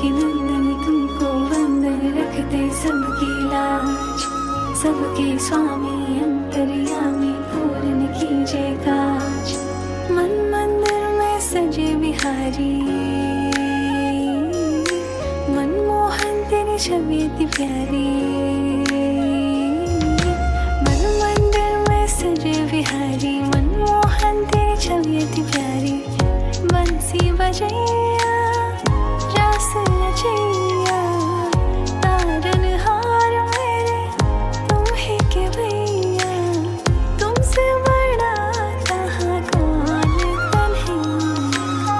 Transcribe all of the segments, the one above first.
देवकी नंदन तुमको वंदन रखते सबकी लाज। सबके स्वामी अंतर्यामी पूर्ण कीजिए काज। मन मंदिर में सजे बिहारी मनमोहन तेरी छवि अति प्यारी। मन मंदिर में सजे बिहारी मनमोहन तेरी छवि अति प्यारी। बंसी बजैया रास रचैया तारन हार मेरे तुम ही के भैया। तुमसे बड़ा कहाँ कौन कन्हैया।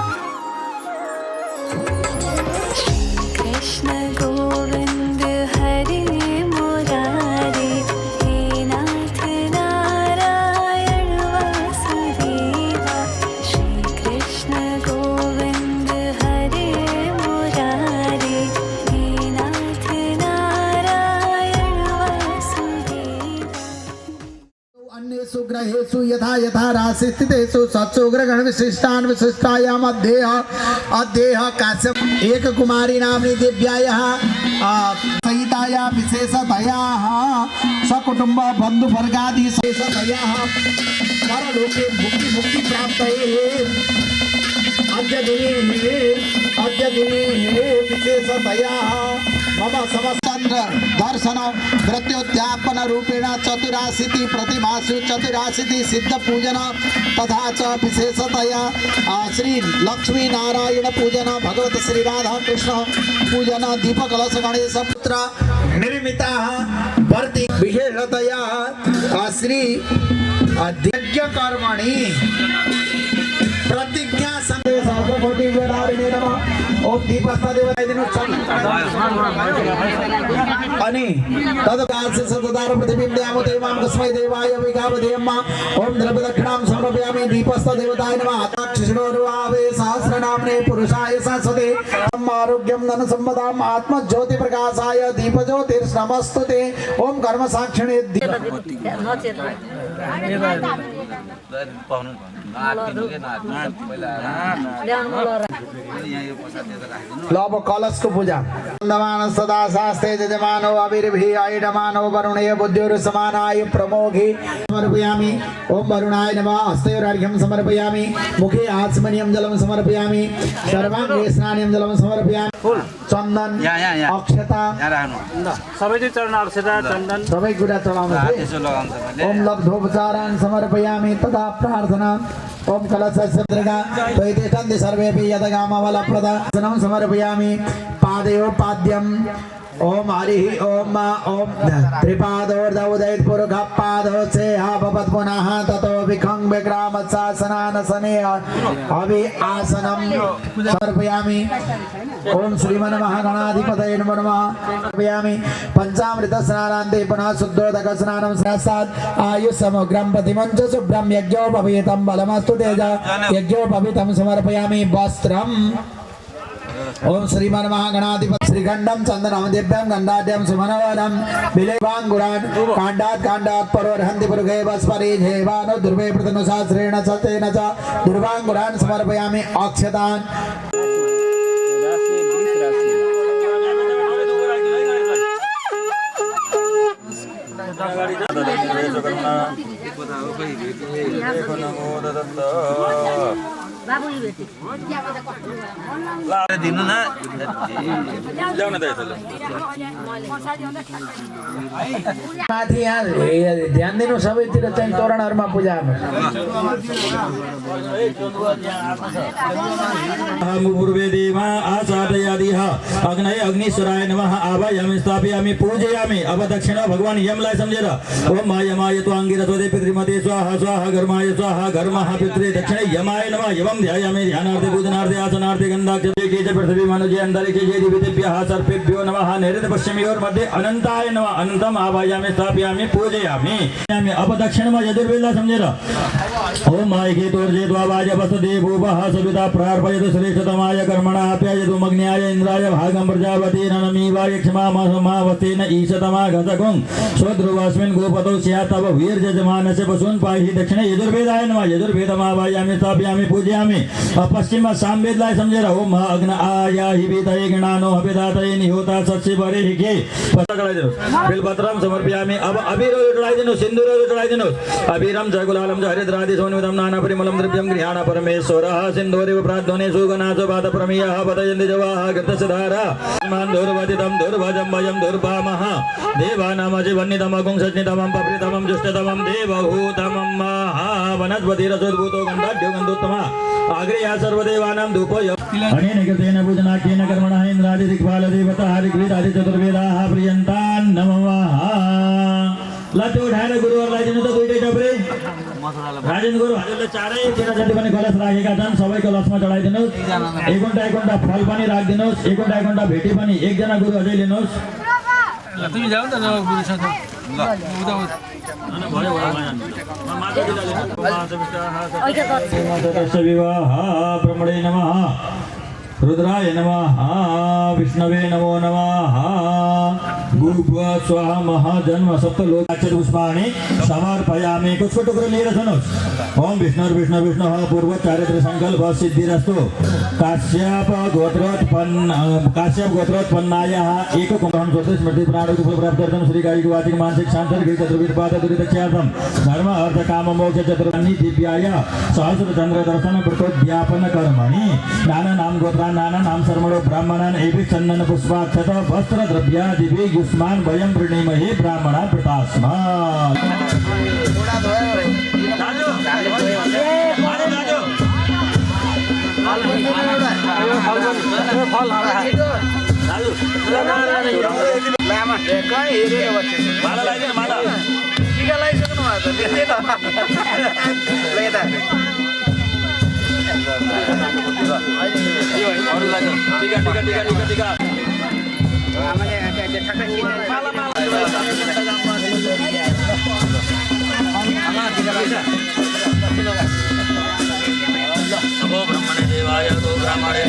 श्री कृष्ण गोविंद हरे मुरारी हे नाथ नारायण वासुदेवा। श्री कृष्ण गोविंद हरे मुरारी हे नाथ नारायण वासुदेवा। अन्येषु ग्रहेषु यथा यथा राशि स्थितेषु सत्सु ग्रहण विशिष्टान् विशिष्टायाम् अध्येह काश्यप एक कुमारी नाम्नी दिव्यायाः सहिताया विशेषतयाः सकुटुम्ब बन्धुवर्गादि विशेषतयाः परलोके मुक्ति प्राप्तये अद्य दिने विशेषतयाः मम समस्तन्द्र दर्शन वृत्योद्यापन रूपेण 84 प्रतिमासु 84 सिद्ध पूजन तथा च विशेषतया श्री लक्ष्मी नारायण पूजन भगवत श्री राधा कृष्ण पूजन दीप कलश गणेश पुत्र निर्मिताः वर्ति विशेषतया श्री यज्ञ कर्मणि प्रतिज्ञा संदेश कोटि वेदारिणे नमः। ओम दीपस्ता देवताय दिनोत्सव अनि तदकास्य सतदार प्रतिबिंबयामो देवां तस्मै देवाय विगावधेयम्मा। ओम द्रव्य दक्षिणां समर्पयामि दीपस्ता देवताय नमः। अक्षिणोरुवावे सहस्रनाम्ने पुरुषाय शाश्वते आरोग्यं धन संपदाम् आत्म ज्योति प्रकाशाय दीप ज्योतिर्नमस्तुते। ओम कर्म साक्षिणे लव कलश को पूजा नमान सदा शास्त्रे जजमानो अविर्भि आयुधमानो वरुणे बुद्धिर समानाय प्रमोघि समर्पयामि। ओम वरुणाय नमः। हस्तयोर्घ्यं समर्पयामि। मुखे आचमनीयं जलं समर्पयामि। सर्वांगे स्नानं जलं समर्पयामि। चन्दन अक्षता सबै चरण अक्षता चन्दन सबै कुरा चढाउनु। ओम लब्धोपचारान् समर्पयामि तथा प्रार्थना। ओम कलशस्य त्वैतिष्ठन्ति सर्वेऽपि यदगामवलप्रदर्शनं समर्पयामि। पादयोपाद्यं ओम हरि ओम ओम त्रिपादोर्धौदैत पुरुषः पादोचे भवत् पुनः ततो विखं विक्रामत्सासनानसने अभि आसनं समर्पयामि। ओम श्रीमन् महागणाधिपतये नमो नमः। समर्पयामि। पंचामृत स्नानान्ते पुनः शुद्धोदक स्नानं स्नासात् आयुष्समग्रं प्रतिमञ्च शुभ्रं यज्ञोपवीतं बलमस्तु तेज यज्ञोपवीतं समर्पयामि। वस्त्रम् ओम श्रीमन् महागणाधिपति श्रीगंडम चंदनम दिव्यम गंधाढ्यम सुमनवरम बिलेवांगुरान कांडात परोरहंति पुरुषे वस्परि जेवानो दुर्वे प्रतनुशास्त्रेण सतेन च दुर्वांगुरान समर्पयामि। अक्षतान् बाबू ही बेटी ला दिनु न ल्याउन त यसले माथि यहाँ ध्यान दिनु सबैतिर चाहिँ तोरणहरुमा पूजा गर्नु। पूर्वे देवा आचार्यादिह अग्नये अग्निश्वराय नमः आवायामि स्थापयामि पूजयामि। अब दक्षिण भगवान यमलाई सम्झेर ओम मायमाय त्वांगिर स्वदे पितृमते स्वाहा स्वाहा घर्माय स्वाहा घर्मः पितृ दक्षिणे यमाय नमः। यमं ध्यायामि ध्यानार्थे पूजनार्थे आसनार्थे गन्धाक्षते केच पृथ्वी मनुजे अन्तरिक्षे जे दिव्येभ्यः सर्पेभ्यो नमः। नैऋत्य पश्चिमयोर्मध्ये अनन्ताय नमः। अनन्तम् आवायामि स्थापयामि पूजयामि। अब दक्षिणमा यजुर्वेदला सम्झेर ओम मायके तोर्जे द्वावाज वसुदे भूवः सविता प्रार्पयतु श्रेष्ठतमाय कर्मणा अप्यायतु मग्न्याय इंद्राय भागं प्रजापति ननमीवाय क्षमामासमावतेन ईशतमा घसकुं स्वध्रुवस्मिन् गोपतौ स्यात् तव वीर्यजमानस्य पशून् पाहि। दक्षिणे यजुर्वेदाय नमः। यजुर्वेदमावायामि स्थापयामि पूजयामि। समर्पयामि पश्चिम सामवेदलाई सम्झेर ओम अग्न आया हिवितये गणानो हविदातये निहोता सच्चे बरे हिके पत्ता चढाइदिनुस् बेलपत्रम समर्पयामि अब अबीरहरू चढाइदिनुस् सिन्दुरहरू चढाइदिनुस् अबीरम जय गुलालम जय हरिद्रादि सोनिमिदम नाना परिमलम द्रव्यम गृहाण परमेश्वरः सिन्दूरेव प्राध्वने सुगनासो पाद प्रमेयः पतयन्ति जवाः गतसधारा मान दुर्वदितं दुर्भजं भयं दुर्भामः देवानामजिवन्नितमगुं सज्ञितमं पप्रितमं जुष्टतमं देवहूतमं महावनस्पतिरसोद्भूतो गन्धाढ्यो गन्धोत्तमः आग्रेया सर्वदेवानां धूपय अनेन कृतेन पूजनाख्येन कर्मणः इन्द्रादि दिक्पाल देवता हरिग्रीतादि चतुर्वेदाः प्रियन्तान् नमः लाते उठाएर गुरुहरूलाई दिनु त दुईटै टप्रे राजेन गुरु हजुरले चारै तिर जति पनि कलश राखेका छन् सबैको लसमा चढाइदिनुहोस् एक घण्टा फल पनि राखिदिनुहोस् एक घण्टा भेटी पनि एकजना गुरु अझै लिनुहोस् तिमी जाऊ न गुरुसँग विवाह ब्रह्मणे नमः रुद्राय नमः विष्णवे नमो नमः भूभुव स्वाहा महाजन्म सप्तलोकाचर पुष्पाणि समर्पयामि कुछ टुक्रो लिएर सुन्नुहोस् ओम विष्णु विष्णु विष्णु पूर्व चारित्र संकल्प सिद्धिरस्तु काश्यप गोत्रोत्पन्नायाः एक कुम्भं स्वस्य स्मृति प्राणो प्राप्त्यर्थं श्री गायिक वाचिक मानसिक शांति चतुर्विध पाद दुरितख्यातम धर्म अर्थ काम मोक्ष चतुर्वन्नी दिव्याय सहस्र चंद्र दर्शन कृतोद्यापन कर्मणि नाना नाम गोत्रा नाना नाम शर्मणो ब्राह्मणान् एवि चन्दन पुष्पाक्षत वस्त्र द्रव्यादिभि युष्मान् वयं वृणीमहे ब्राह्मणा प्रतास्मा ब्रह्मणे देवाय गो ब्राह्मणे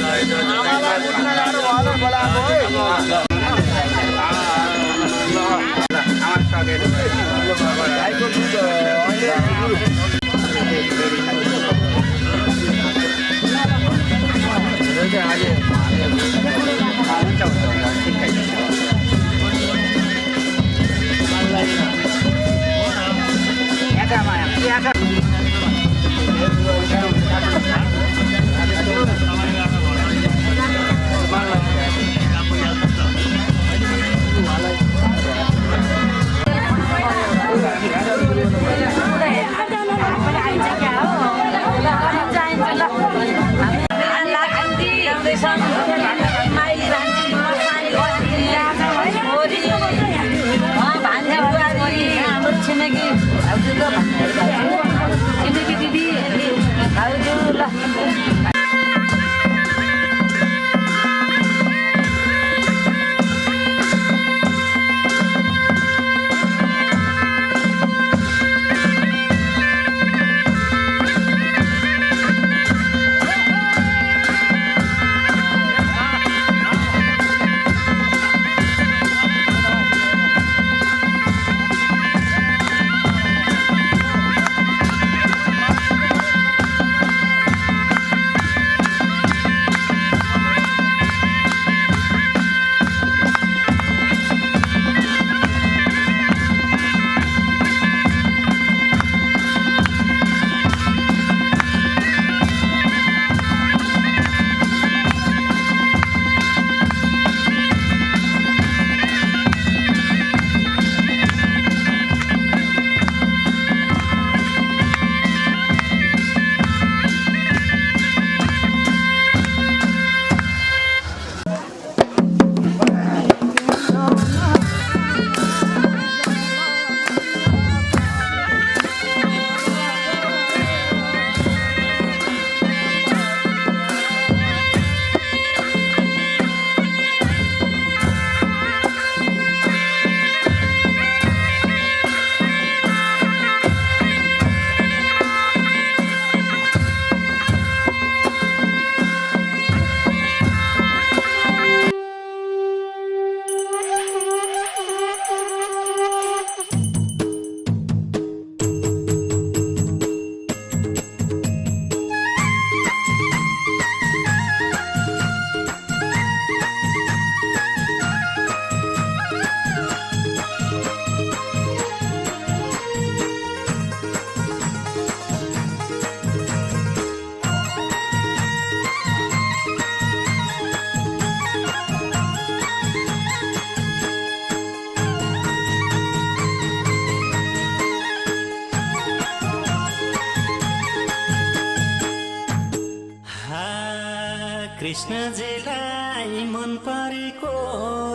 कृष्णजीलाई मन परेको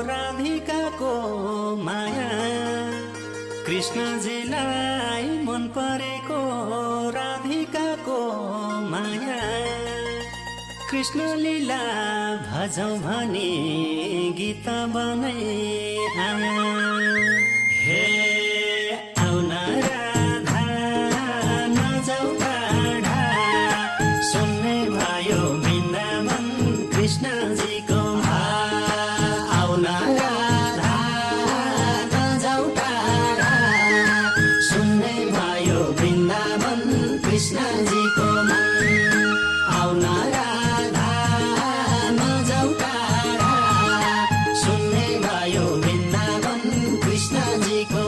राधिकाको माया कृष्णजीलाई मन परेको राधिकाको माया कृष्ण लीला भजौं भने गीत बनाई हे आउन राधा नजाऊ टाढा सुन्ने भयो वृन्दावन कृष्णजीको आउन राधा नजाऊ टाढा सुन्ने भयो वृन्दावन कृष्णजीको आउन राधा नजाऊ टाढा सुन्ने भयो वृन्दावन कृष्णजीको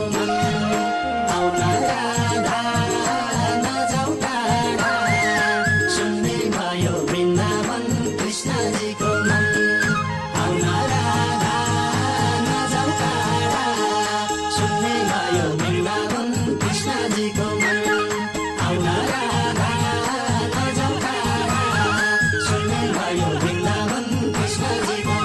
आउन राधा नजाऊ टाढा सुन्ने भयो वृन्दावन कृष्णजीको आउन राधा नजाऊ टाढा सुन्ने भयो वृन्दावन कृष्णजीको आउन राधा नजाऊ टाढा सुन्ने भयो वृन्दावन कृष्णजीको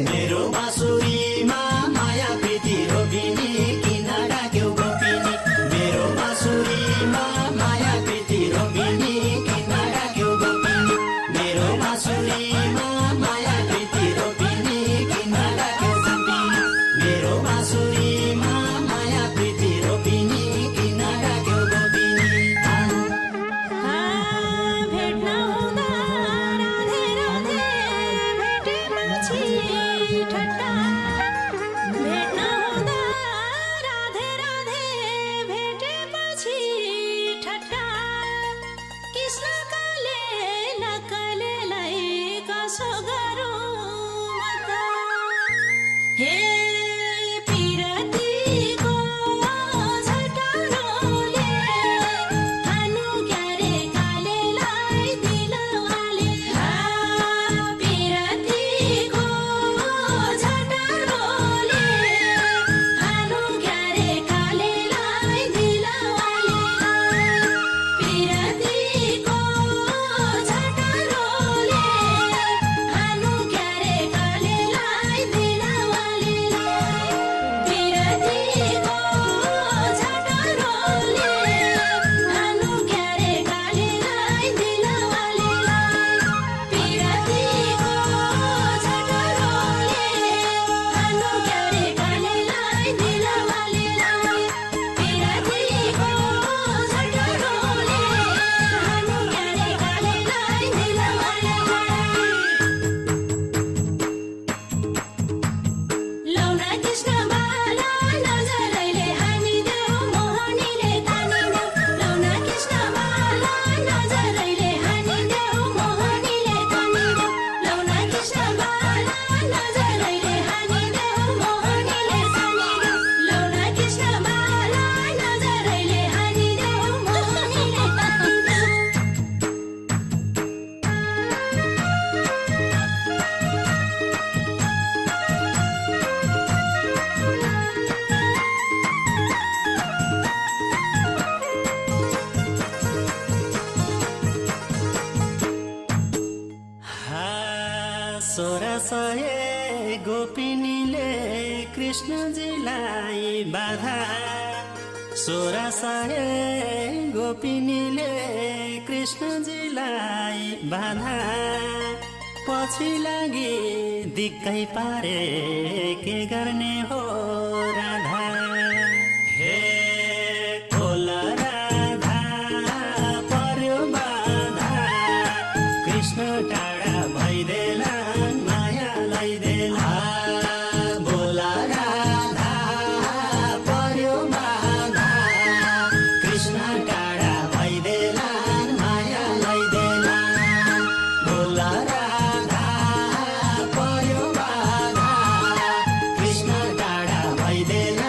मेरो बाँसुरीमा माया प्रीति रोपिनी किन डाक्यौ गोपिनी मेरो बाँसुरीमा माया प्रीति रोपिनी किन डाक्यौ गोपिनी मेरो बाँसुरीमा माया प्रीति रोपिनी किन डाक्यौ गोपिनी मेरो बाँसुरीमा माया प्रीति रोपिनी किन डाक्यौ गोपिनी भेट्न हुँदा राधे राधे भेटेपछि ठट्टा भेट्न हुँदा राधे राधे भेटेपछि ठट्टा कृष्णकाले नक्कलेलाई कसो गरौँ म त हे पिरतीको झटारोले खानु क्यारे कालेलाई दिलवाले पिरतीको झटारोले खानु क्यारे कालेलाई दिलवाले पिरतीको झटारोले खानु क्यारे कालेलाई दिलवाले पिरतीको झटारोले खानु क्यारे कालेलाई दिलवाले पिरतीको झटारोले खानु क्यारे कालेलाई दिलवाले पिरतीको झटारोले खानु क्यारे कालेलाई दिलवाले लौना कृष्ण बाला नजरैले हानिदेऊ मोहनीले तानिदेऊ लौना कृष्ण बाला नजरैले हानिदेऊ मोहनीले तानिदेऊ लौना कृष्ण बाला नजरैले हानिदेऊ मोहनीले तानिदेऊ लौना कृष्ण बाला नजरैले हानिदेऊ मोहनीले तानिदेऊ सोरसय गोपिनीले कृष्णजीलाई बाधा सोरसय गोपिनीले कृष्णजीलाई बाधा पछि लागि दिक्कै पारे के गर्ने हो राधा हे खोल राधा पर्यो बाधा कृष्ण टाढा भइदेला माया लैदेला बोला राधा पर्यो बाधा कृष्ण टाढा भइदेला माया लैदेला बोला राधा पर्यो बाधा कृष्ण टाढा भइदेला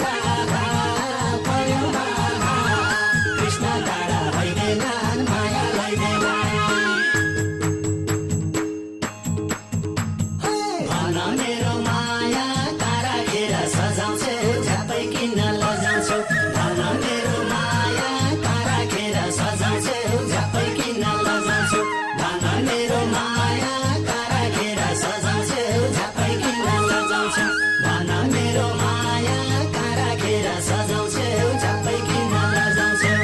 राधा भयो बाधा कृष्ण टाढा भइदेलान् माया लैदेलान् भन मेरो माया तारा घेर सजाउँछु झ्यापै किन लजाउँछु भन मेरो माया तारा घेर सजाउँछु झ्यापै किन लजाउँछु भन मेरो माया तारा घेर सजाउँछु झ्यापै किन लजाउँछु भन मेरो माया तारा घेर सजाउँछु झ्यापै किन लजाउँछु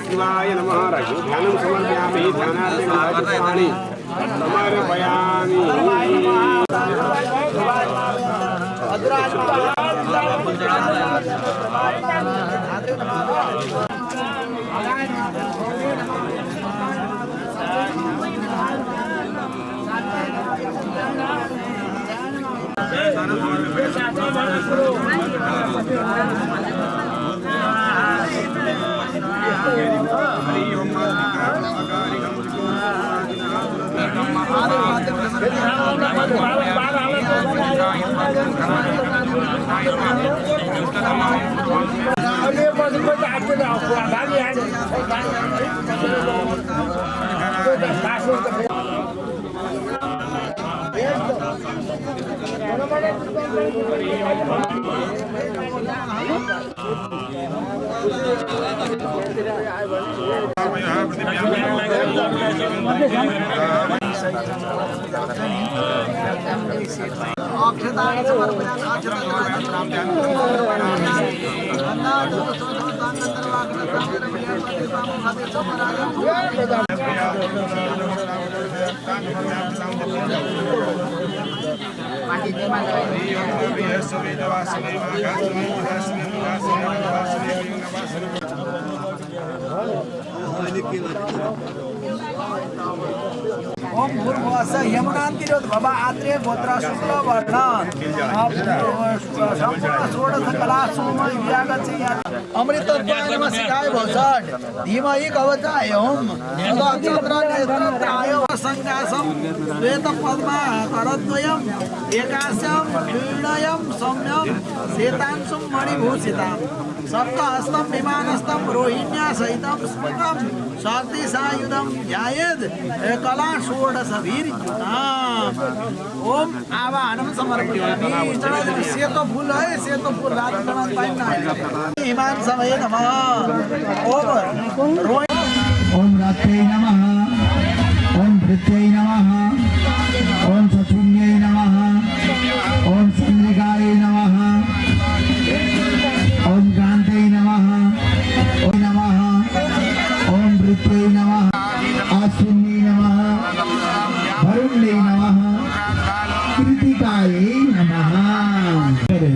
शिवाय नमः राजू ध्यानं समर्पयामि ध्यानार्थी समर्पयामि ओम भूर्भुवस्सुः यमुनान्तिरोध भव आत्रेय गोत्र शुक्ल वर्ण संपूर्ण षोडश कला सोम व्यागच्छति अमृतत्वाय नमः शिखाय भौषट धीमहि कवचाय ओम नेत्रत्राय संगासम श्वेत पद्मा करद्वयम एकास्यम क्रीडयम सौम्यम श्वेतांशुम मणिभूषिताम सप्तहस्तं विमानस्थं रोहिण्या सहितं स्फुटं शक्ति सायुधं ध्यायेत् कला षोडशभिर्युताम् ओम आवाहनं समर्पयामि सेतो फूल है सेतो फूल रात में पाइन हिमान समय नमः ओम ओम रात्रे नमः ओम भृत्यै नमः ओम सशून्यै नमः ओम चंद्रिकाय नमः ओम कांते नमः ओम नमः ओम वृत्यै नमः आश्विन्यै नमः वरुण्यै नमः कृतिकाय नमः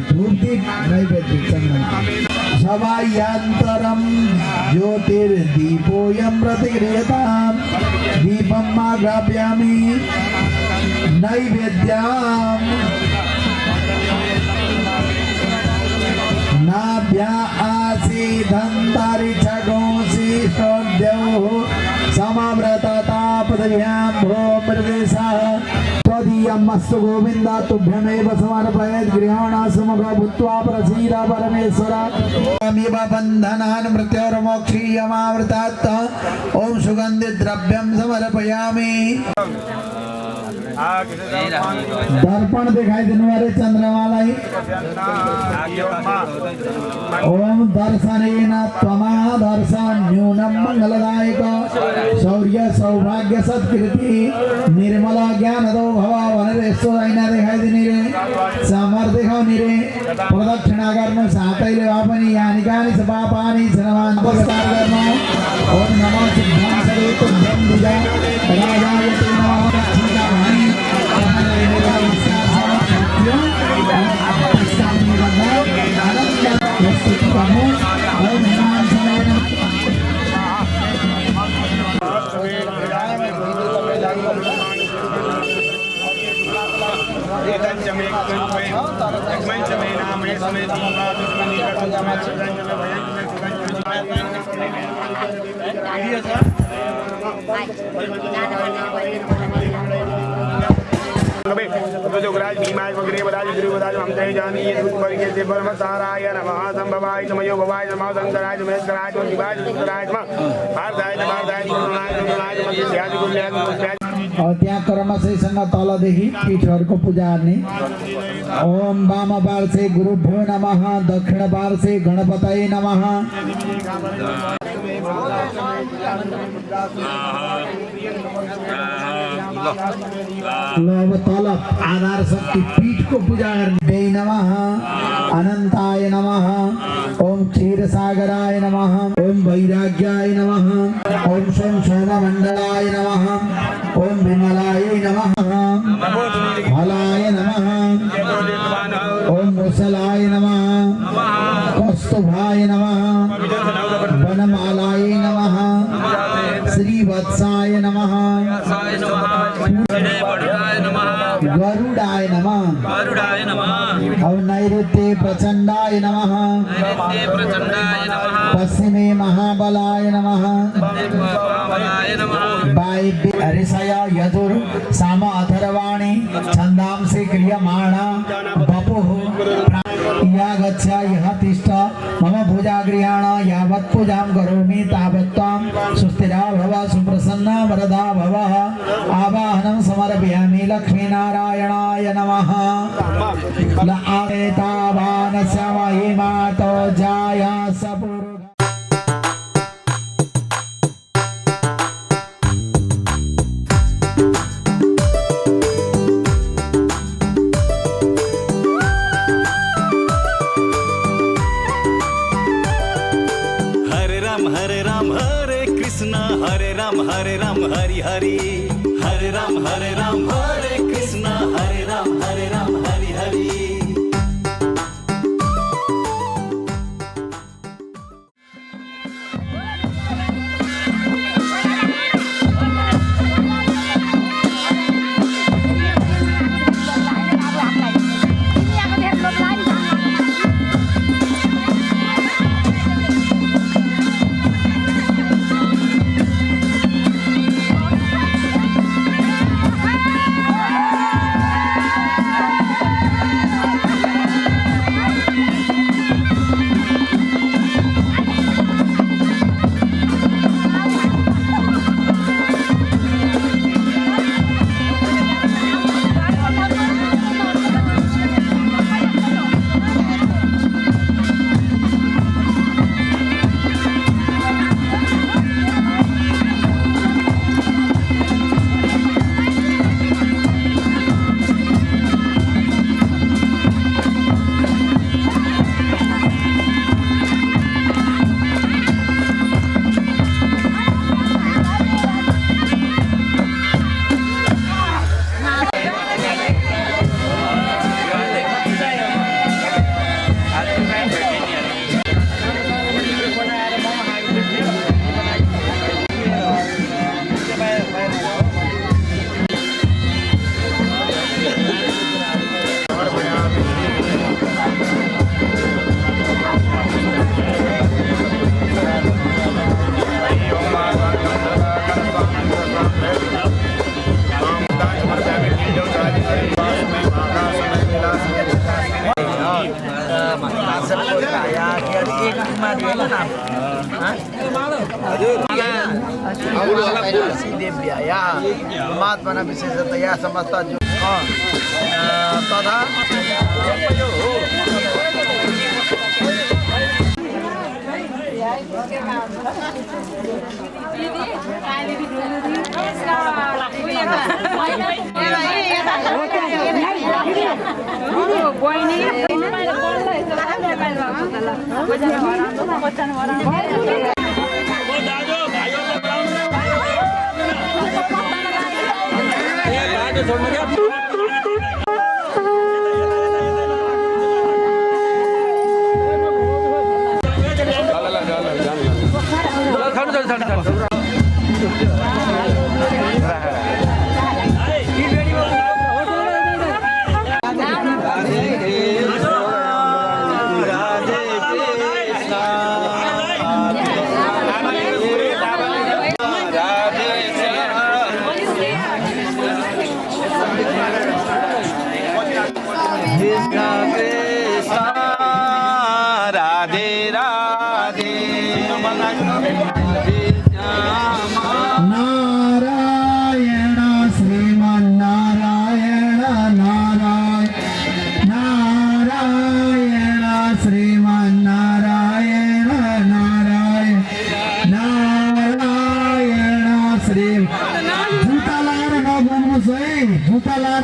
धूप दीप नैवेद्य चंदन सवायंतरम जो ज्योतिर्दीपोऽयं प्रतिगृह्यताम् दीपं आग्रापयामि नैवेद्यम् नाभ्या आसीदन्तरिक्षगोंसि स्तोद्यौः समव्रततापदभ्यां भो प्रदेशः त्वदीयमस्तु गोविन्द तुभ्यमेव समर्पयेत् गृहाणा समग्र भूत्वा प्रसीद परमेश्वर अमीव बन्धनान् मृत्योर्मोक्षीयमावृतात् ॐ सुगन्धिद्रव्यं समर्पयामि दर्पण दिखाई देने वाले चंद्रमाला ओम दर्शनेन त्वमा दर्शन न्यूनम मंगलदायक शौर्य सौभाग्य सत्कृति निर्मला ज्ञान दो भवा वनरेश्वर आईना दिखाई देने रे समर दिखाओ निरे प्रदक्षिणा करनो सातैले वापनी यानिकानि सपापानि सनवान नमस्कार करनो ओम नमो सिद्धां सर्वतुभ्यं द्विजा राजाय ते नमः दक्षिणा भानि जोगराज भीमाय वग्रे वदाज गुरु वदाज हम जय जानी ये दुख पर के से परम साराय नमः संभवाय नमयो भवाय नमः शंकराय महेश्वराय शिवाय सुंदराय नमः भारताय भारताय गुरुनाय गुरुनाय मध्य ध्यान गुरुनाय और त्यहाँ कर्मशै सँग तलदेखि पीठहरूको पूजा गर्ने ओम वाम पार्श्वे गुरुभ्यो नमः दक्षिण पार्श्वे गणपतये नमः लोभ तलब आधार शक्ति पीठ को पूजा करने नमः अनंताय नमः ओम क्षीरसागराय नमः ओम वैराग्याय नमः ओम सोम सोममंडलाय नमः ओम विमलाय नमः हलाय नमः ओम मुसलाय नमः कौस्तुभाय नमः वनमालाय नमः श्रीवत्साय नमः गरुडाय नमः और नैऋत्ये प्रचंडाय नमः पश्चिमे महाबलाय नमः वायव्ये ऋषय यजुर साम अथर्वाणी छंदांसि क्रियमाणा बपुः या गच्छ यः तिष्ठ मम भुजागृहाण यावत् पूजां करोमि तावत् त्वं सुस्थिरा भव सुप्रसन्ना वरदा भव आवाहनं समर्पयामि लक्ष्मीनारायणाय नमः लआेतावानस्य महिमातो जाया सपुर हरे राम हरि हरि हरे राम हरे कृष्णा हरे राम हरि हरि देव्या परमात्मना विशेषतया समस्त तथा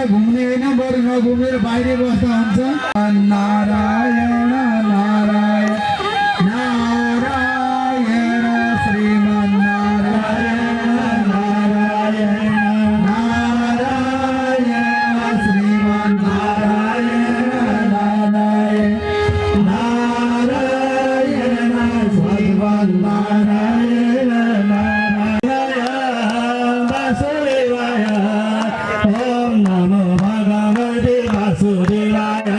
घुम्ने होइन बरु नघुमेर बाहिर बस्दा हुन्छ नारायण नारायण नारायण श्रीमन नारायण नारायण नारायण श्रीमन नारायण नारायण नारायण भगवान नारायण नारायण वासुदेवाय ओम नमो भगवते वासुदेवाय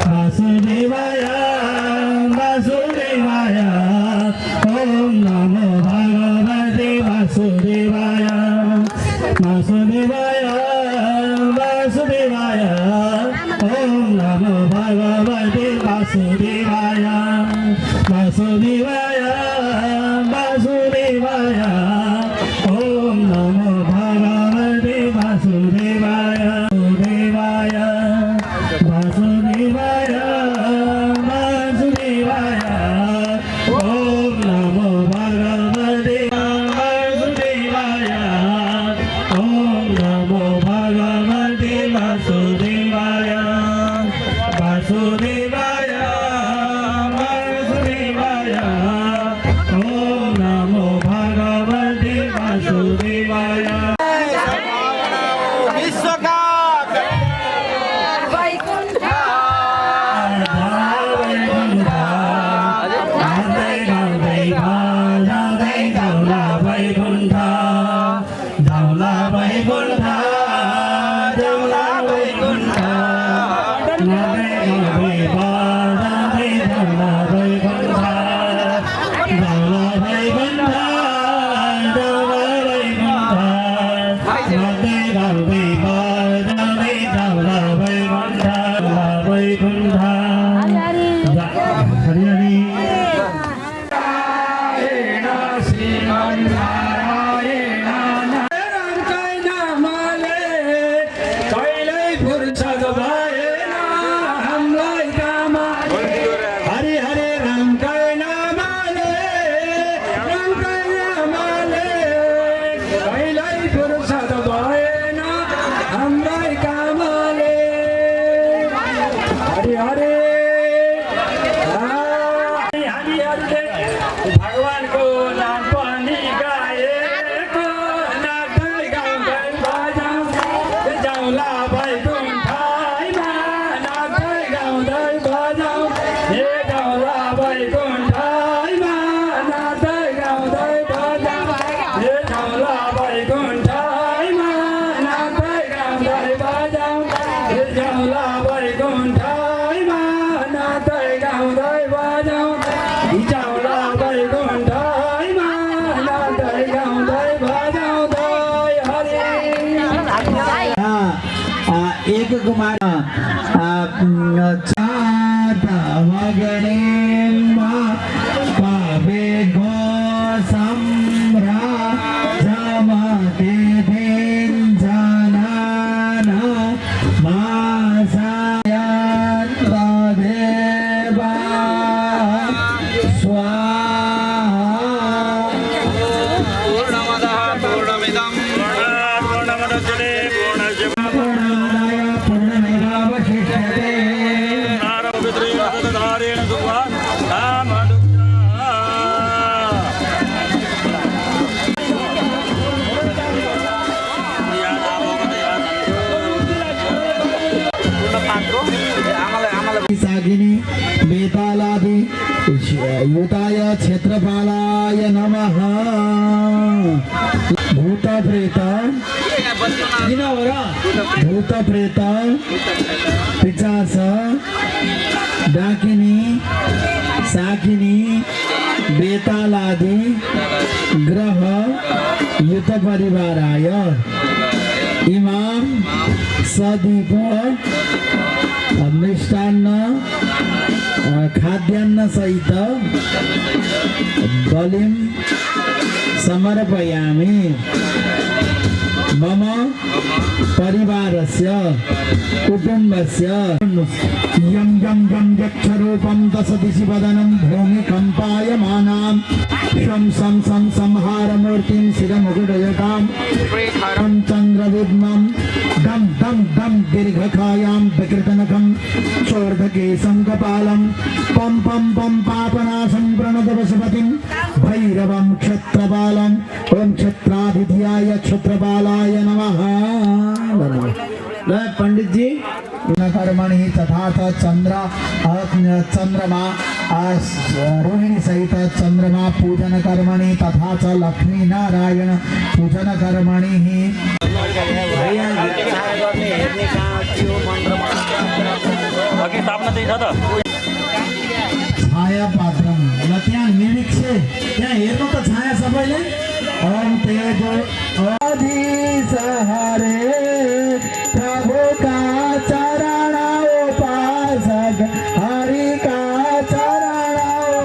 वासुदेवाय वासुदेवाय ओम नमो भगवते वासुदेवाय वासुदेवाय वासुदेवाय ओम नमो भगवते वासुदेवाय वासुदेवाय वासुदेवाय ओम नमो भगवते वासुदेवाय देवाय वासुदेवाय वासुदेवाय ओम नमो भगवते वासुदेवाय ओम नमो भगवते वासुदेवाय वासुदेवाय वासुदेवाय ओम नमो भगवते वासुदेवाय भगवानको नाम पनि गाएको नाच्दै गाउँदै बजाउँदै जाउँला बैकुण्ठमा नाच्दै गाउँदै बजाउँ हे जाउँला बैकुण्ठमा नाच्दै गाउँदै बजाउँ हे जाउँला बैकुण्ठमा नाच्दै गाउँदै बजाउँ हे जाउँला बैकुण्ठमा नाच्दै गाउँदै बजाउँ जाउँला बैकुण्ठमा नाच्दै गाउँदै बजाउँदै हरि एक कुमार चाट मगरेमा पावे गो सम्रा युताय क्षेत्रपालाय नमः भूत प्रेत पिशाच डाकिनी साकिनी बेतालादि ग्रह युत परिवाराय इमाम सदीप मिष्टान्न खाद्यान्न सहित बलिं समर्पयामि मम परिवारस्य कुटुम्बस्य यं यं यं यक्षरूपं दशदिशि वदनं भूमिकम्पायमानां शं सं सं संहारमूर्तिं शिरमुकुटजटां तं चन्द्रविद्मं दं दं दं दीर्घकायां विकृतनखं चोर्धकेशं कपालं पं पं पं पापनाशं प्रणतपशुपतिं भैरवं क्षत्रपालम् ओम क्षत्राधिध्याय क्षत्रपालाय नमः। पंडित जी कर्मणि तथा चंद्रमा रोहिणी सहित चंद्रमा पूजन कर्मणि तथा च लक्ष्मी नारायण पूजन कर्मणि छाया पात्रम ल त्यहाँ निरीक्षे त्यहाँ हेर्नु त छाया सबैले ओम तेजो आदि सहारे प्रभु का चरण उपासक हरि का चरण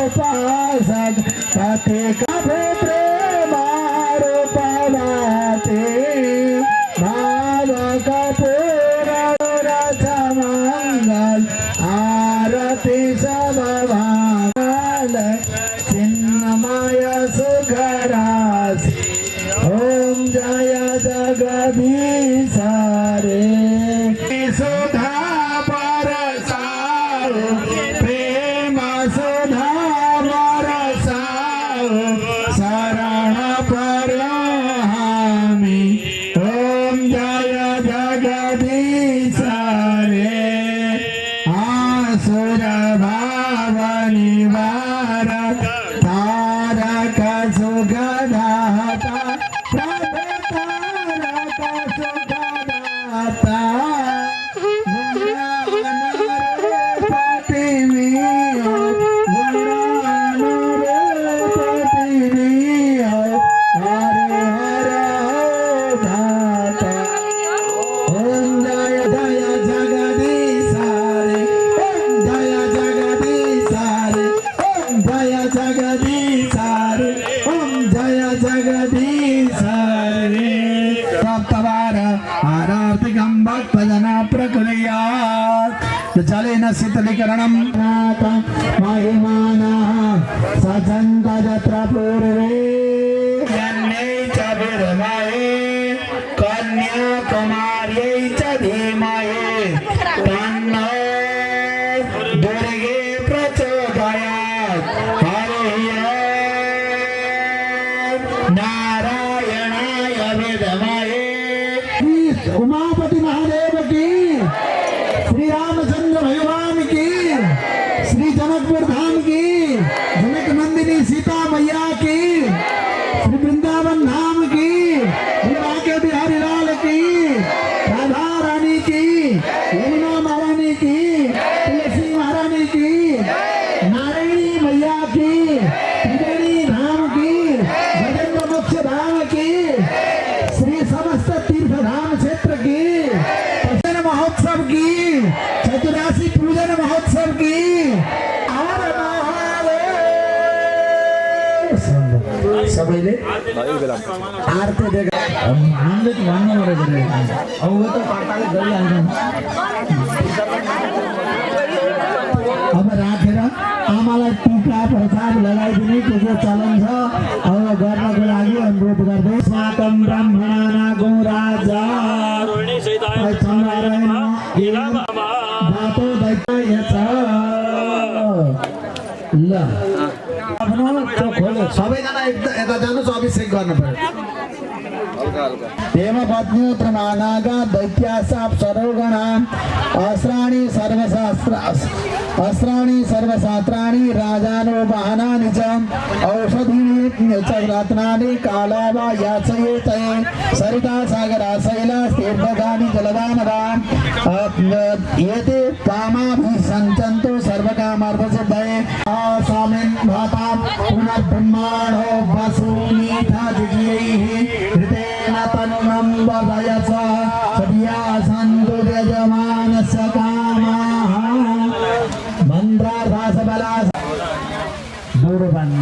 उपासक कथे कभे प्रेम रूपवाते भाव कपूर रथ मंगल आरती सब चिन्मय सुखराज ओम जय जगदीश रे सुधा बरसाओ प्रेम सुधा बरसाओ शरण परो हामी ओम जय जगदीश रे आसुर भावनि तारक सुगदाता प्रभु तारक सुगदाता हरे हर धाता ओम जय जय जगदीश रे ओम जय जगदीश रे ओम जय जगदीश रे ओम जय जगदीश रे सप्तवार आरार्तिकं भक्तजना प्रकुर्यात् जलेन शीतलीकरणं महिमानः सजन्त यत्र पूर्वे यन्नै च विद्महे कन्याकुमार्यै च धीमहि तन्नो दुर्गे प्रचोदयात् हरिः नारायणाय विद्महे उमापति महादेव की श्री रामचंद्र भगवान की श्री जनकपुर धाम की जनक नंदिनी सीता मैया की श्री वृंदावन धाम की के बिहारी लाल की राधा रानी की यमुना महारानी की तुलसी महारानी की नारायणी मैया की त्रिवेणी धाम की गजेंद्र मोक्ष धाम की श्री समस्त तीर्थ धाम क्षेत्र की पूजन महोत्सव की चतुरासी पूजन महोत्सव की हर महादेव सबैले आरती देगा हामीले त भन्नु परेको अब त पाटाले गरिहाल्छन् अब राखेर आमालाई टिका प्रसाद लगाइदिने के चलन छ अब गर्नको लागि अनुरोध गर्दै स्वागतम ब्राह्मणाना गौराजा बाटो दैत्य छ ल आफ्नो खोले सबैजना यता जानुहोस् अभिषेक गर्न पर्यो देवपत्न्यो प्रमाणागा दैत्यासाप सरोगणा अस्त्राणि सर्वशास्त्राणि राजानो वाहनानि च औषधीनि च रत्नानि कालावा याचयेत सरिता सागरा शैला तीर्थगानि जलदानवा एते कामाभिः सञ्चन्तो सर्वकामार्थसिद्धये स्वामिन् भाता पुनर्ब्रह्माणो वसूनीथा जिजीयैः हृतेन तनुनं वदयस सद्या सन्तु यजमानस्य कामाः मन्त्रार्थासबला दूरवाणी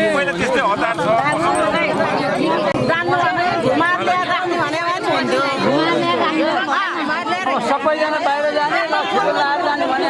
सबैले त्यस्तै हतार छ सबैजना बाहिर जाने जाने भने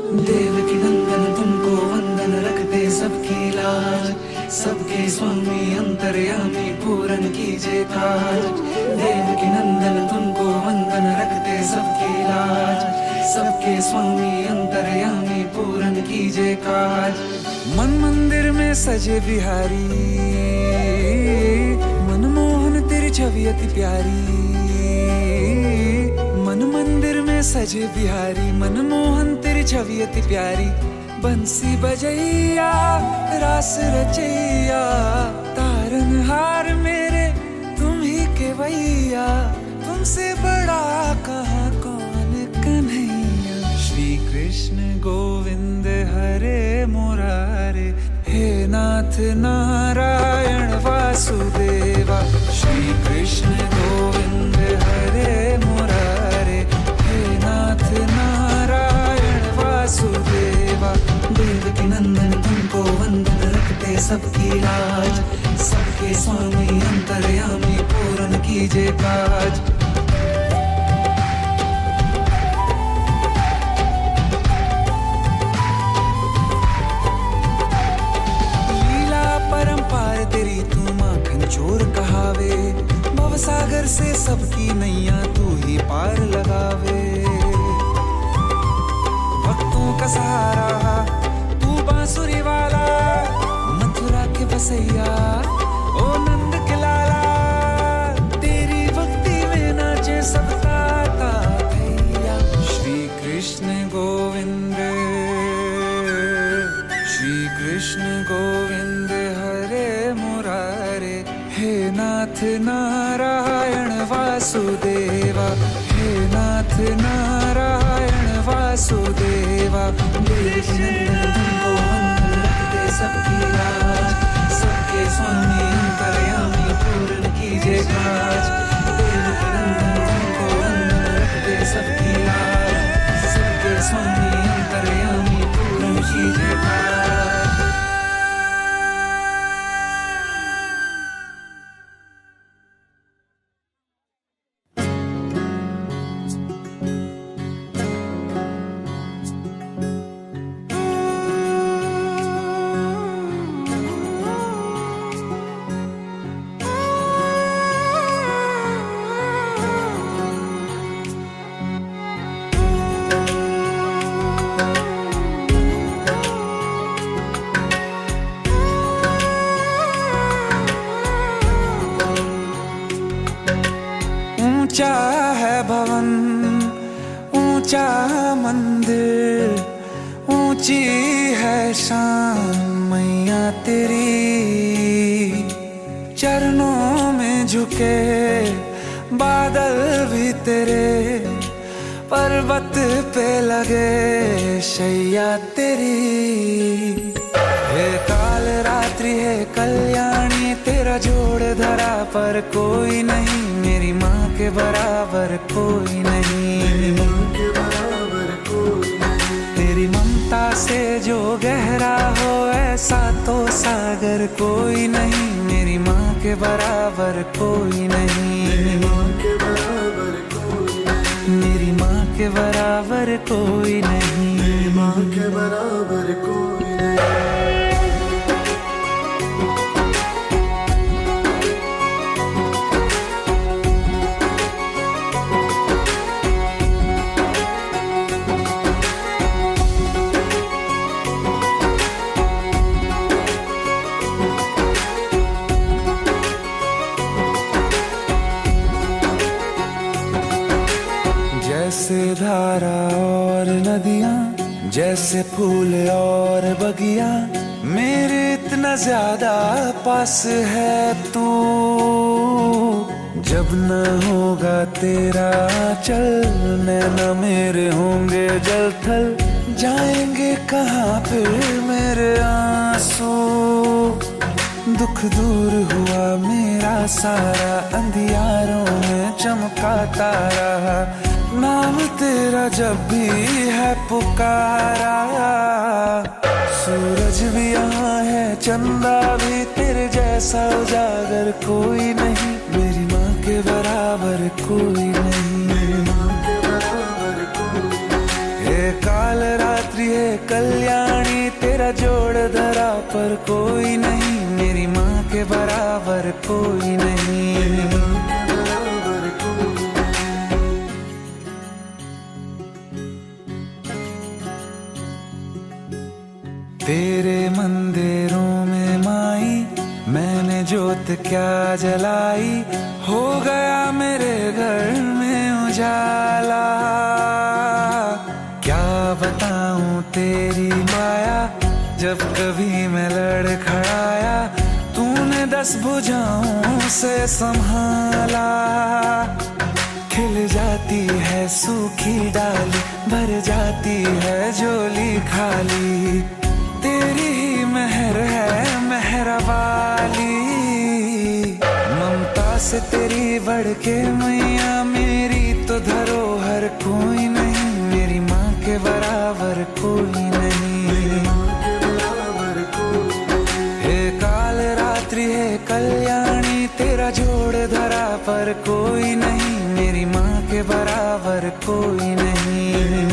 देवकी नंदन तुमको वंदन रखते सबकी लाज, सबके स्वामी अंतर्यामी पूरन कीजिए काज। देवकी नंदन तुमको वंदन रखते सबकी लाज, सबके स्वामी अंतर्यामी पूरन कीजिए काज। मन मंदिर में सजे बिहारी, मनमोहन तेरी छवि अति प्यारी। मन मंदिर में सजे बिहारी, मनमोहन तेरी छवि अति प्यारी। बंसी बजैया रास रचैया, तारनहार मेरे तुम ही के भैया। तुमसे बड़ा कहाँ कौन कन्हैया। श्री कृष्ण गोविंद हरे मुरारे, हे नाथ नारायण वासुदेवा। श्री कृष्ण गोविंद हरे मुरारे, हे नाथ नारायण वासुदेवा। देवकी नंदन तुमको वंदन रखते सबकी लाज, सबके स्वामी अंतर्यामी पूरन कीजिए काज। लीला परंपार तेरी तू माखन चोर कहावे, भवसागर से सबकी नैया तू ही पार लगावे। भक्तों का सहारा तू बांसुरी वाला, मथुरा के बसैया ओ नंद के लाला। तेरी भक्ति में नाचे सब ताता भैया। श्री कृष्ण गोविंद, श्री कृष्ण गोविंद हरे मुरारे, हे नाथ नारायण वासुदेवा। हे नाथ नारायण वासुदेवा। देवकी नंदन तुमको वंदन रखते सबकी लाज, सबके स्वामी अंतर्यामी पूरन कीजिए काज। देवकी नंदन तुमको वंदन रखते सबकी लाज, सबके स्वामी अंतर्यामी पूरन कीजिए काज। ऊंचा है भवन, ऊंचा मंदिर, ऊंची है शान मैया तेरी। चरणों में झुके बादल भी तेरे, पर्वत पे लगे शैया तेरी। हे काल रात्रि है कल्याणी, तेरा जोड़ धरा पर कोई नहीं। मेरी माँ के बराबर कोई नहीं, तेरी ममता से जो गहरा हो ऐसा तो सागर कोई नहीं। मेरी माँ के बराबर कोई नहीं, मेरी माँ के बराबर कोई नहीं, मेरी माँ के बराबर कोई नहीं। जैसे धारा और नदियाँ, जैसे फूल और बगिया, मेरे इतना ज्यादा पास है तू। जब न होगा तेरा चल, नैना मेरे होंगे जल थल। जाएंगे कहाँ फिर मेरे आंसू। दुख दूर हुआ मेरा सारा, अंधियारों में चमका तारा। नाम तेरा जब भी है पुकारा, सूरज भी यहाँ है चंदा भी, तेरे जैसा उजागर कोई नहीं। मेरी माँ के बराबर कोई नहीं, मेरी माँ के बराबर कोई नहीं। हे काल रात्रि रात्रि है कल्याणी, तेरा जोड़ धरा पर कोई नहीं, मेरी माँ के बराबर कोई नहीं। तेरे मंदिरों में माई मैंने जोत क्या जलाई, हो गया मेरे घर में उजाला। क्या बताऊं तेरी माया, जब कभी मैं लड़खड़ाया, तूने 10 भुजाओं से संभाला। खिल जाती है सूखी डाली, भर जाती है झोली खाली, तेरी ही मेहर है मेहर वाली। ममता से तेरी बढ़ के मैया, मेरी तो धरोहर कोई नहीं, मेरी माँ के बराबर कोई नहीं। हे काल रात्रि है कल्याणी, तेरा जोड़ धरा पर कोई नहीं, मेरी माँ के बराबर कोई नहीं।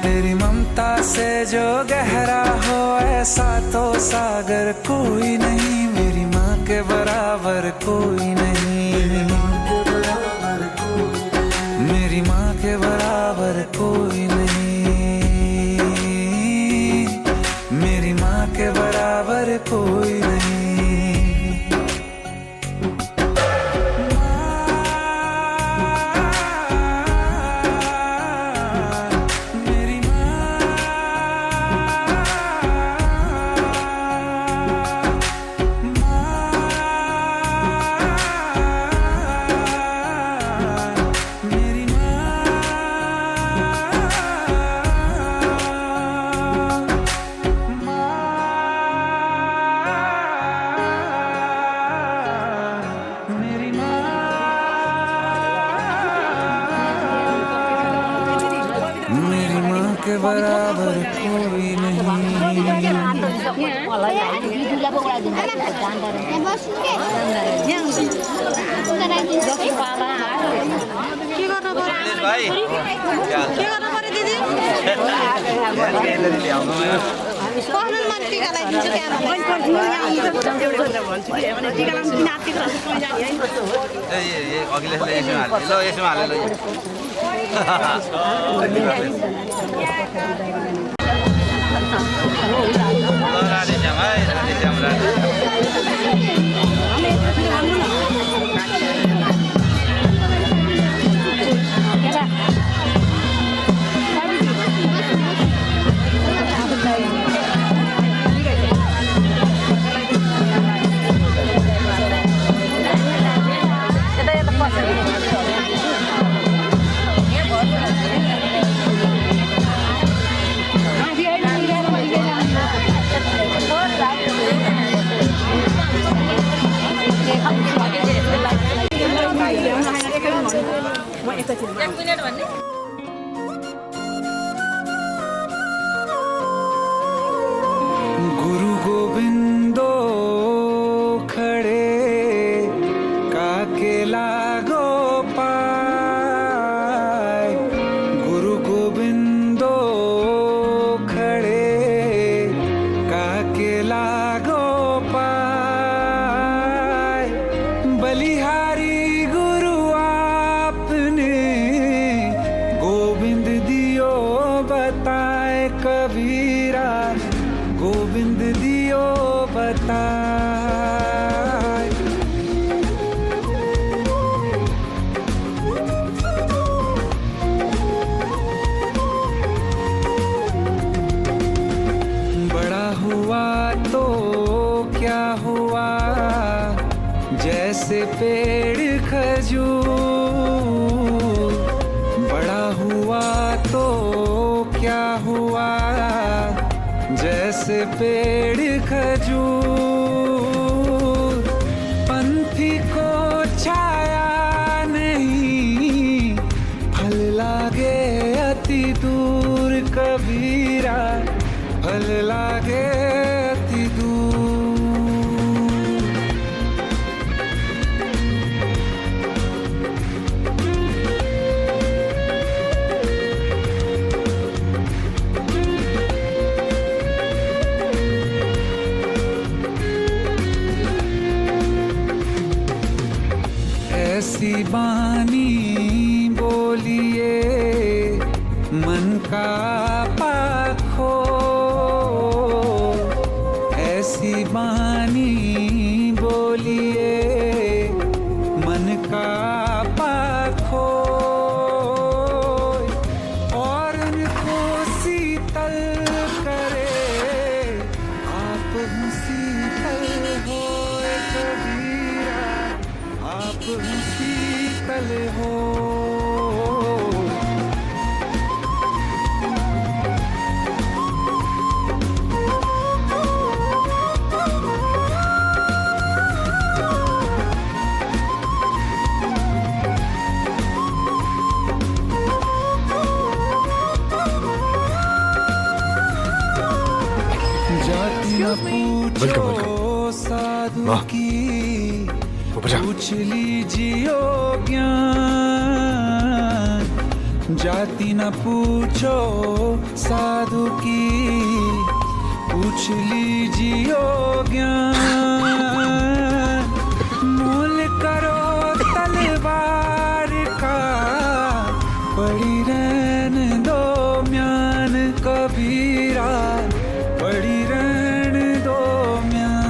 तेरी ममता से जो गहरा हो ऐसा तो सागर कोई नहीं, मेरी माँ के बराबर कोई नहीं। मेरी माँ के बराबर कोई नहीं, मेरी माँ के बराबर कोई नहीं। मेरी माँ के बराबर कोई नहीं। गुरु गोविंदो खड़े काके लागो पाय, गुरु गोविंदो खड़े काके लागो पाय। बलिहारी गुरु आपने गोविंद दियो बताए, कबीरा गोविंद दियो बताए। बड़ा हुआ तो क्या हुआ, जैसे पेड़ खजूर। बड़ा हुआ तो क्या हुआ, जैसे पेड़ खजूर। पंथी को छाया नहीं, फल लागे अति दूर, कबीरा फल लागे अति दूर। बानी बोलिए मन का पाखो, ऐसी बानी बोलिए मन का पाखो, और उनको शीतल करे आप हूँ शीतल हो कबीरा, आप हूँ शीतल हो। जाति न पूछो साधु की, पूछ लीजियो ज्ञान। जाति न पूछो साधु की, पूछ लीजियो ज्ञान। मोल करो तलवार का, पड़ी रहन दो म्यान कबीरा, पड़ी रहन दो म्यान।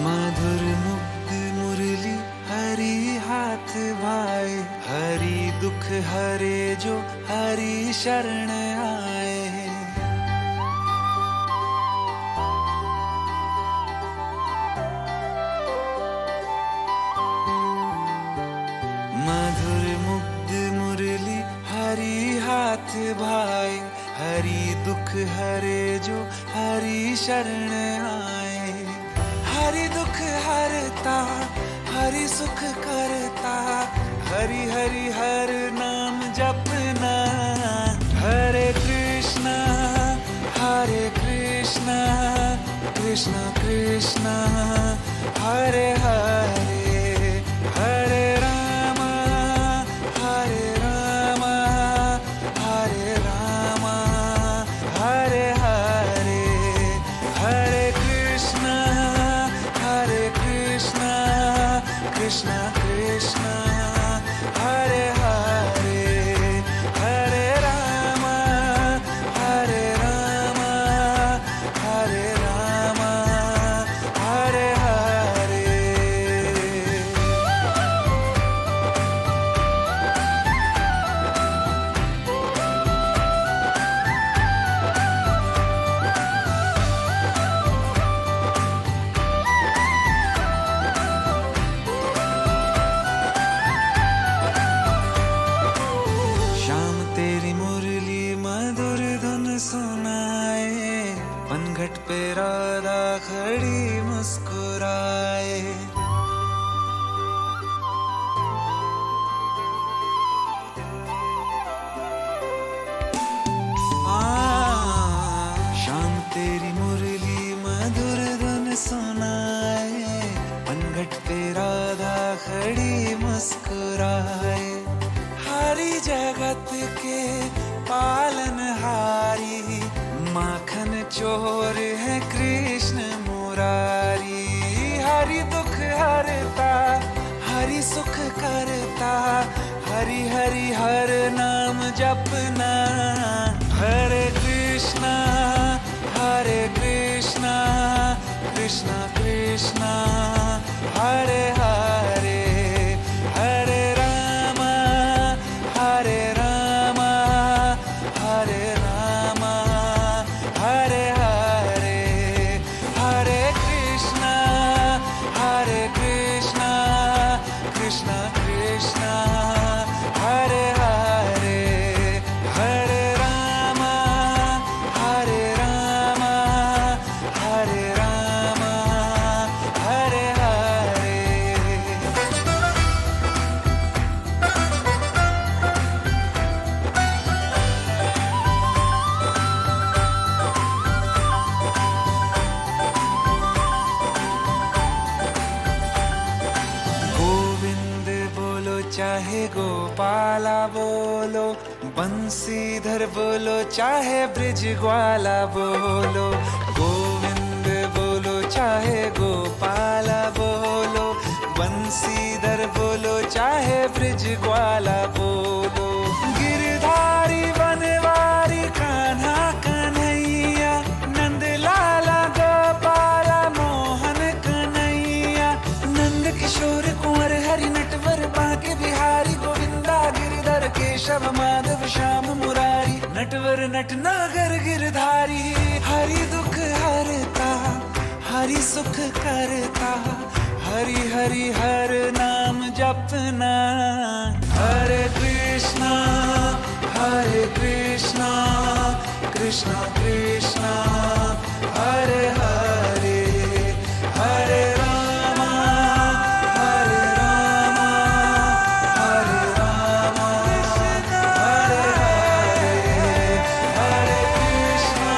मधुर मुग्ध मुरली हरी हाथ भाए, हरी दुख हरे जो हरी शरण आए। मधुर मुग्ध मुरली हरी हाथ भाए, हरी दुख हरे जो हरी शरण आए। हरि दुख हरता हरि सुख करता, हरि हरि हर नाम जपना। हरे कृष्णा कृष्ण कृष्ण हरे हरे, हरे राम हरे राम हरे राम, हरे हरे, हरे कृष्ण कृष्ण कृष्ण हरे हरे, हरे राम हरे राम हरे राम, हरे हरे, किशोर है कृष्ण मुरारी, हरि दुख हरता हरि सुख करता, हरि हरि हर नाम जपना। हरे कृष्णा कृष्णा कृष्णा हरे हरे, हरे राम हरे राम हरे राम, हरे हरे, हरे कृष्णा कृष्णा कृष्णा हरे हरे, हरे राम हरे राम हरे राम, हरे हरे। गोविंद बोलो चाहे गोपाला बोलो, बंसीधर बोलो चाहे ब्रिज ग्वाला बोलो। गोविंद बोलो चाहे गोपाला बोलो, बंसीधर बोलो चाहे ब्रिज ग्वाला बोलो। गिरधारी बनवारी कान्हा कन्हैया, नंदलाला गोपाला मोहन कन्हैया। नंद किशोर कुंवर हरि नटवर बांके बिहारी, गोविंदा गिरधर केशव माधव श्याम मुरारी। नटवर नटनागर गिरधारी, हरि दुख हरता हरि सुख करता, हरि हरि हर नाम जपना। हरे कृष्णा कृष्णा कृष्णा हरे हरे, हरे राम हरे राम हरे राम, हरे हरे, हरे कृष्णा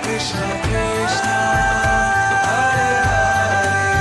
कृष्णा कृष्णा हरे हरे,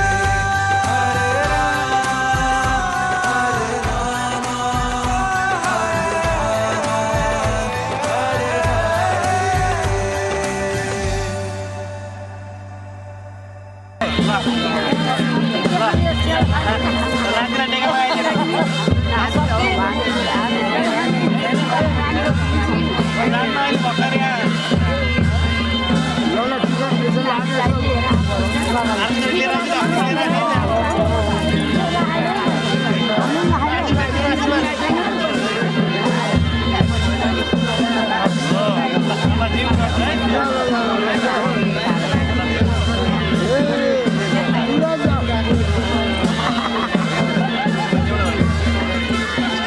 हरे राम हरे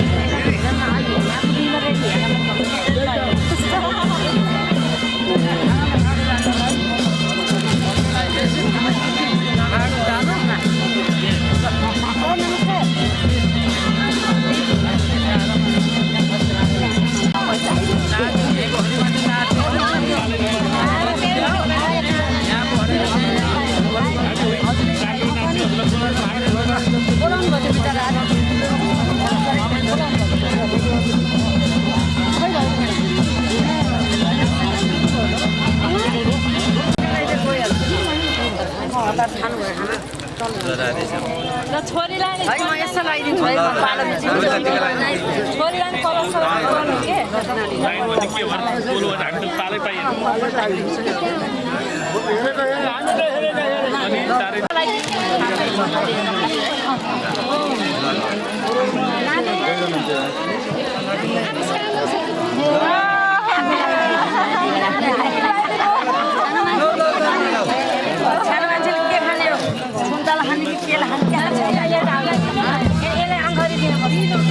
राम हरे राम, हरे छोरीलाई यस्तो लगाइदिन्छु है, छोरीलाई कलर गर्नु के सानो मान्छेले के खाने हो, सुन्तला खाने कि केला खाने, यसले आङ्गरी दिनुपर्छ।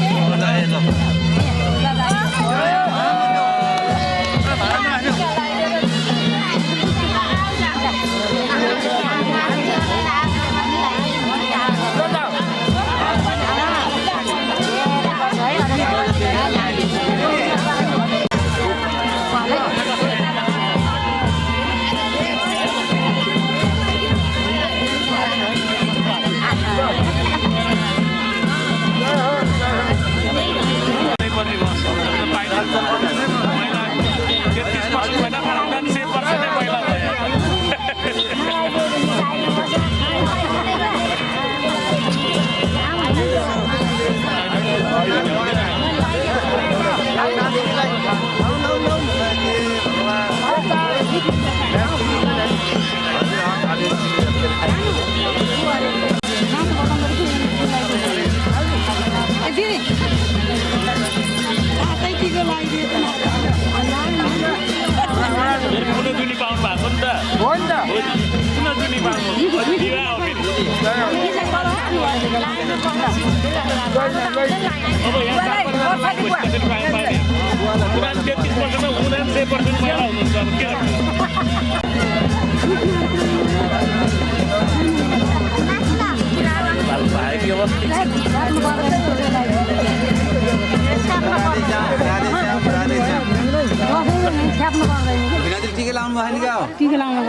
टिका लाउनु भएन क्या हो टिका लाउनु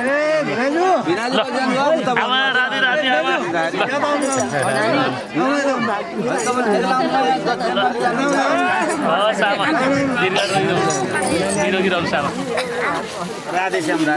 भिनाजु राधे राधे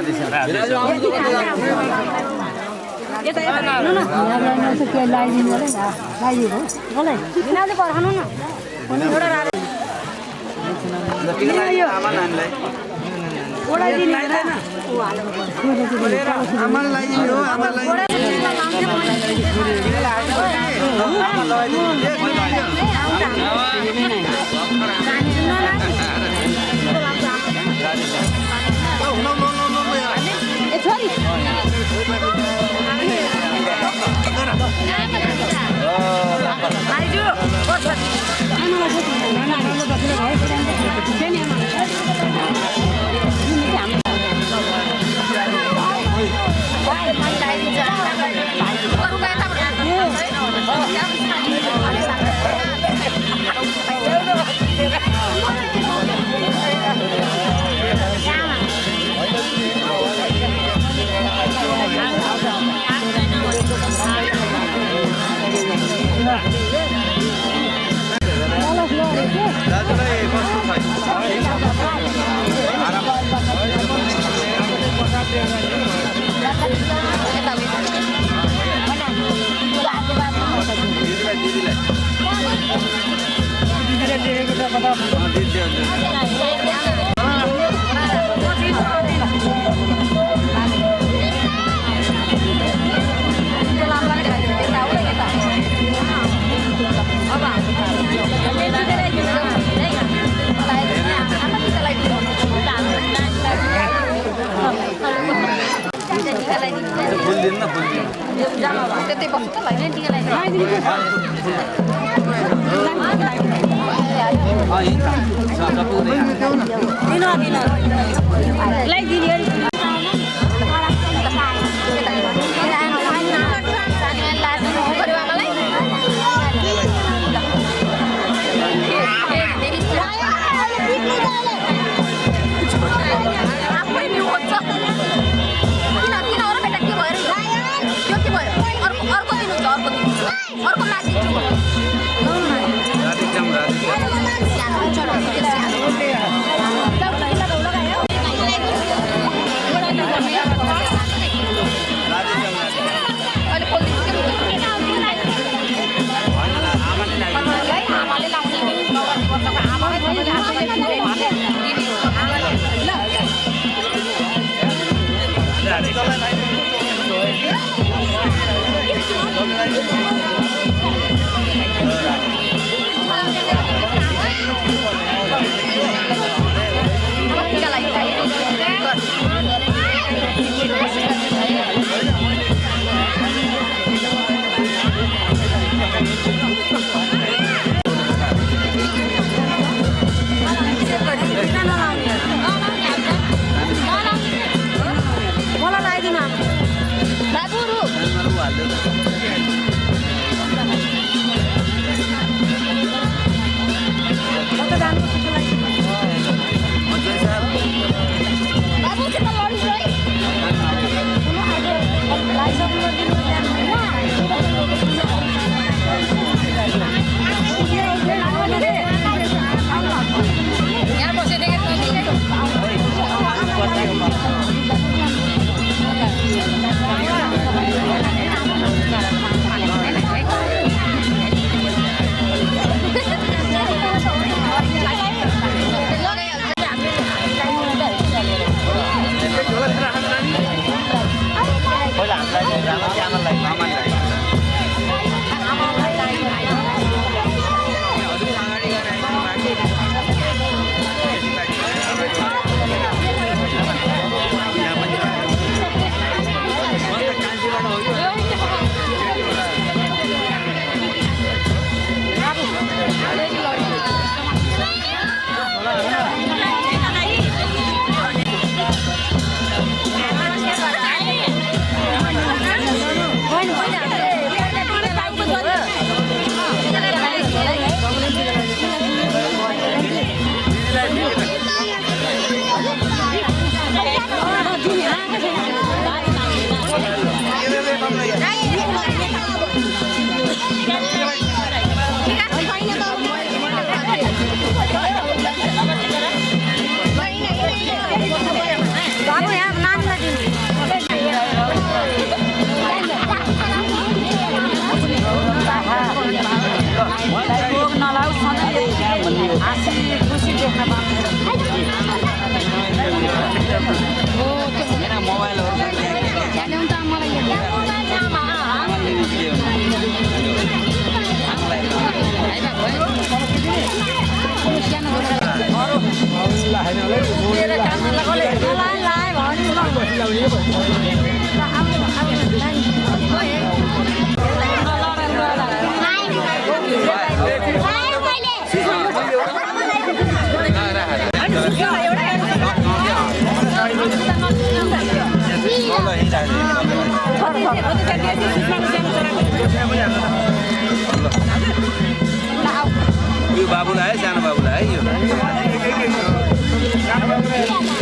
बाबुलाई है सानो बाबुलाई है यो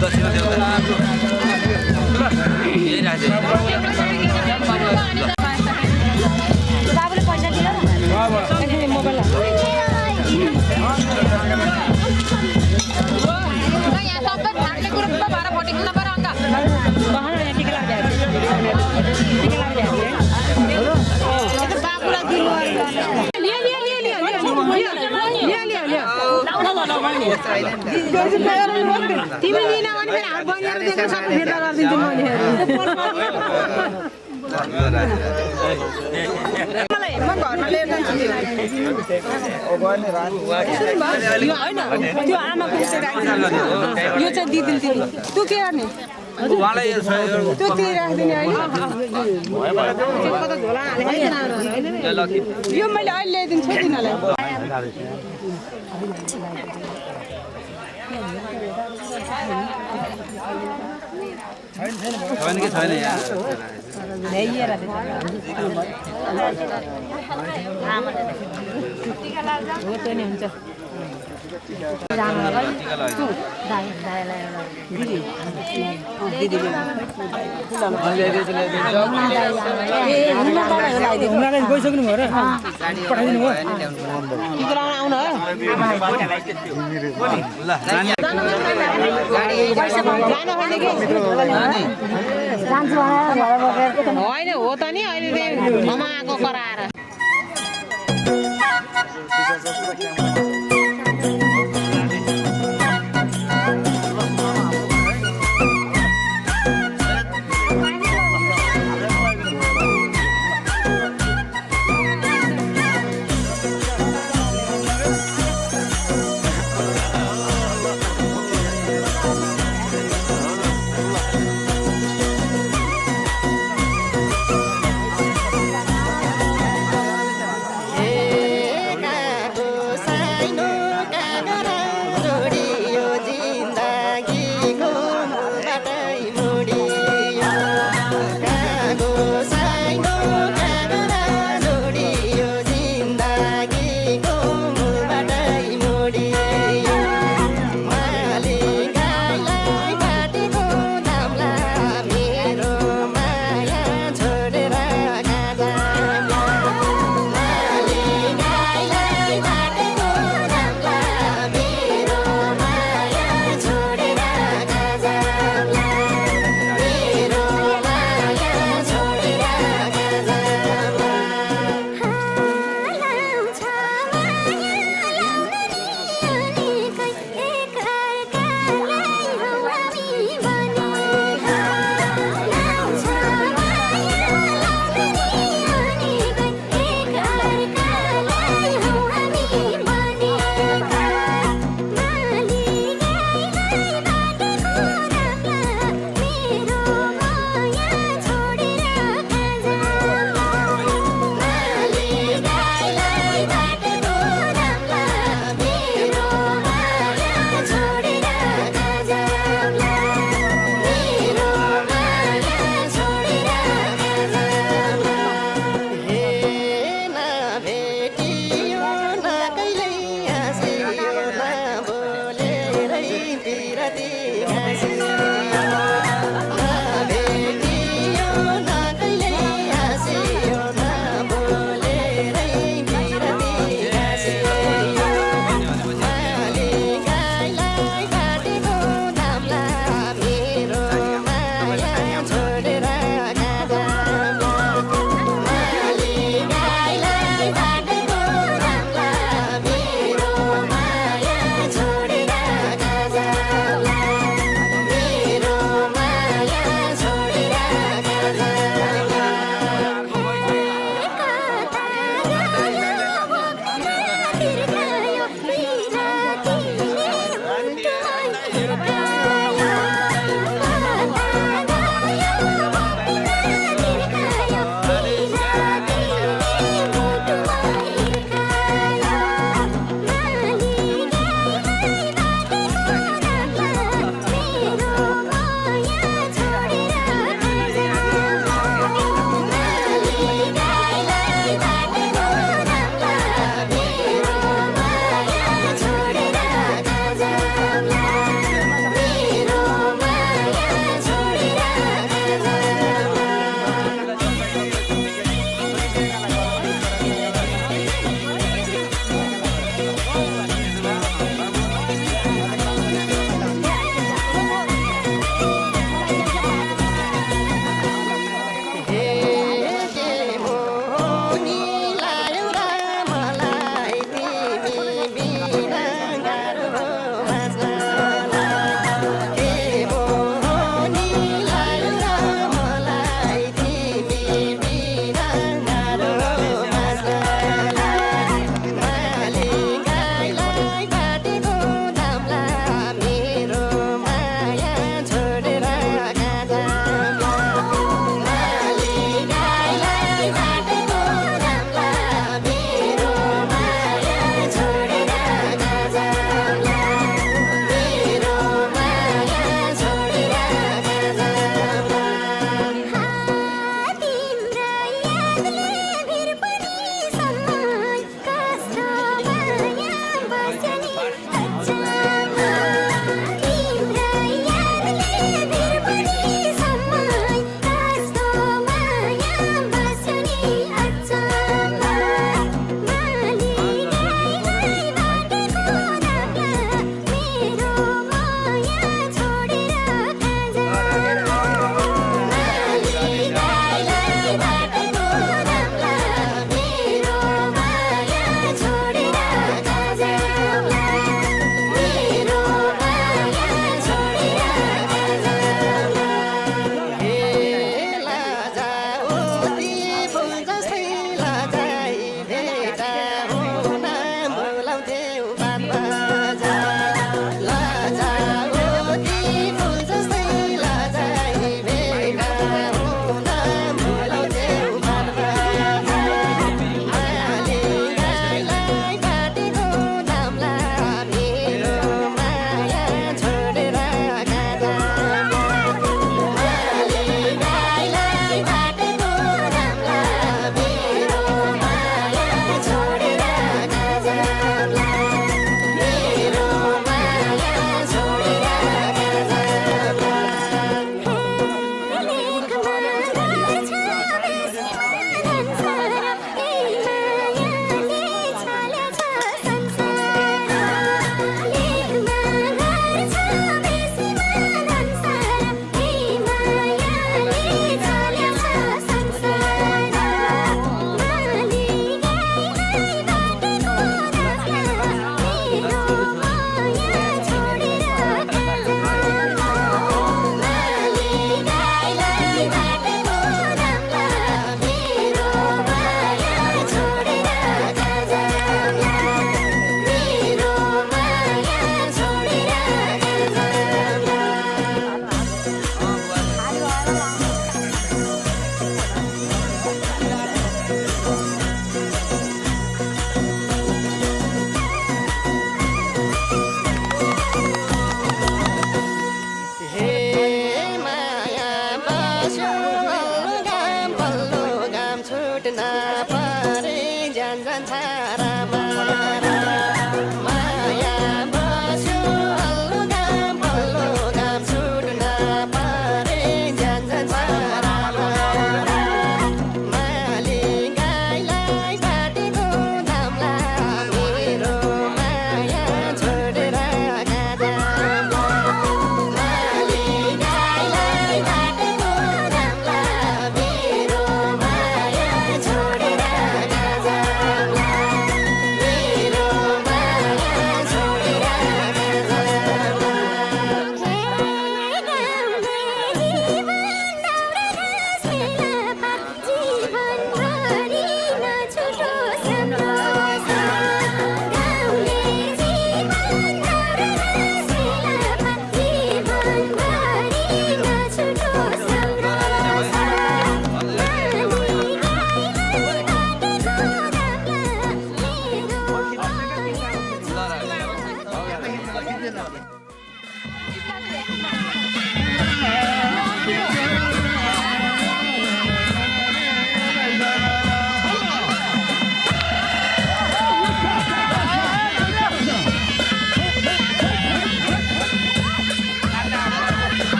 दक्षिणा देउता यही राख्छ बाबुले पैसा दियो एकछिन मोबाइल यहाँ सबै फाट्ने कुरो बाह्र फटेको नपर अङ्क टिका बाबुलाई तिमी लिन भने फेरि हात बनिएर दिएको सबै फिर्ता गरिदिन्छु मैले म घरमा लिएर जान्छु यो होइन त्यो आमाको यो चाहिँ दिदिन तिमी तँ के गर्ने त्यो त्यही राखिदिने अहिले यो मैले अहिले ल्याइदिन्छु तिनीहरूलाई छैन कि छैन यहाँ गइसक्नु भयो र पठाइदिनु भयो आउनु होइन हो त नि अहिले आएको कराएर मेरो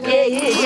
केही